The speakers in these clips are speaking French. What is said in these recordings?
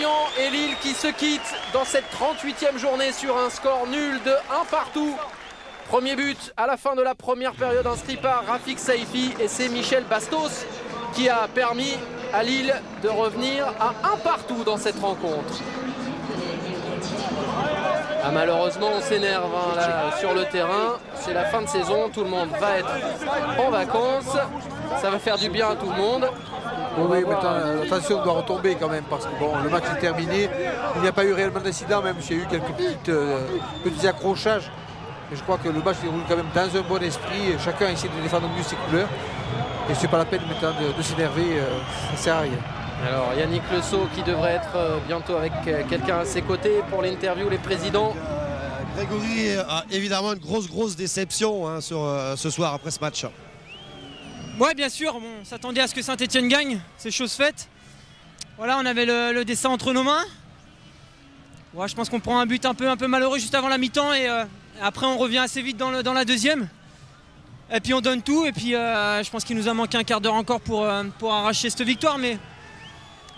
Lorient et Lille qui se quittent dans cette 38e journée sur un score nul de 1 partout. Premier but à la fin de la première période inscrit par Rafik Saifi et c'est Michel Bastos qui a permis à Lille de revenir à 1 partout dans cette rencontre. Ah, malheureusement on s'énerve là sur le terrain, c'est la fin de saison, tout le monde va être en vacances, ça va faire du bien à tout le monde. Oui, maintenant la tension doit retomber quand même parce que bon, le match est terminé, il n'y a pas eu réellement d'incident, même s'il y a eu quelques petits accrochages. Mais je crois que le match déroule quand même dans un bon esprit, chacun essaie de défendre mieux ses couleurs et c'est pas la peine maintenant de s'énerver, ça sert à rien. Alors Yannick Le Sceau qui devrait être bientôt avec quelqu'un à ses côtés pour l'interview, les présidents. Grégory a évidemment une grosse déception hein, sur ce soir après ce match. Ouais, bien sûr, on s'attendait à ce que Saint-Etienne gagne, c'est chose faite. Voilà, on avait le destin entre nos mains. Ouais, je pense qu'on prend un but un peu malheureux juste avant la mi-temps et après on revient assez vite dans la deuxième. Et puis on donne tout et puis je pense qu'il nous a manqué un quart d'heure encore pour arracher cette victoire. Mais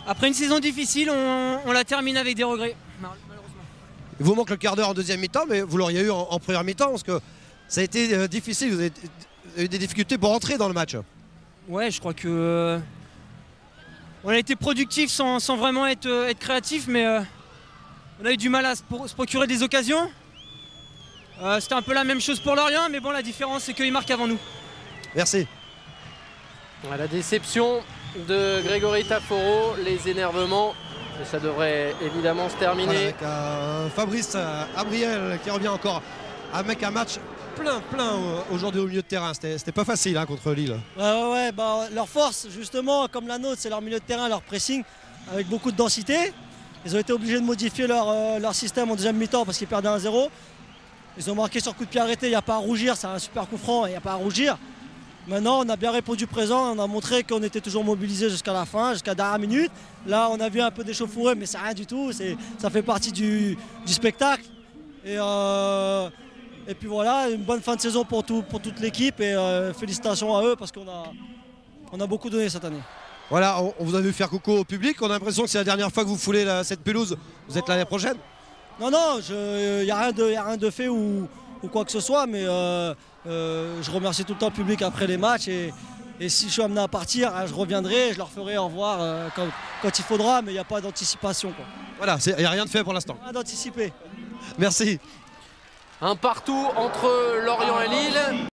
après une saison difficile, on la termine avec des regrets, malheureusement. Il vous manque le quart d'heure en deuxième mi-temps, mais vous l'auriez eu en première mi-temps parce que ça a été difficile, vous avez eu des difficultés pour entrer dans le match. Ouais, je crois que on a été productif sans vraiment être créatif, mais on a eu du mal à se procurer des occasions. C'était un peu la même chose pour Lorient, mais bon, la différence c'est qu'ils marquent avant nous. Merci. La déception de Grégory Taforo, les énervements, et ça devrait évidemment se terminer. Voilà, avec Fabrice Abriel qui revient encore avec un match plein aujourd'hui au milieu de terrain. C'était pas facile hein, contre Lille. Ouais, bah, leur force justement comme la nôtre, c'est leur milieu de terrain, leur pressing avec beaucoup de densité. Ils ont été obligés de modifier leur système en deuxième mi-temps parce qu'ils perdaient 1-0. Ils ont marqué sur coup de pied arrêté, il n'y a pas à rougir, c'est un super coup franc, il n'y a pas à rougir. Maintenant on a bien répondu présent, on a montré qu'on était toujours mobilisés jusqu'à la fin, jusqu'à la dernière minute. Là on a vu un peu d'échauffourée mais c'est rien du tout, ça fait partie du spectacle. Et puis voilà, une bonne fin de saison pour toute l'équipe et félicitations à eux parce qu'on a beaucoup donné cette année. Voilà, on vous a vu faire coucou au public, on a l'impression que c'est la dernière fois que vous foulez cette pelouse, vous êtes l'année prochaine? Non, il n'y a rien de fait ou quoi que ce soit, mais je remercie tout le temps le public après les matchs et si je suis amené à partir, je reviendrai, je leur ferai au revoir quand il faudra, mais il n'y a pas d'anticipation. Voilà, il n'y a rien de fait pour l'instant. Rien d'anticiper. Merci. Un partout entre Lorient et Lille.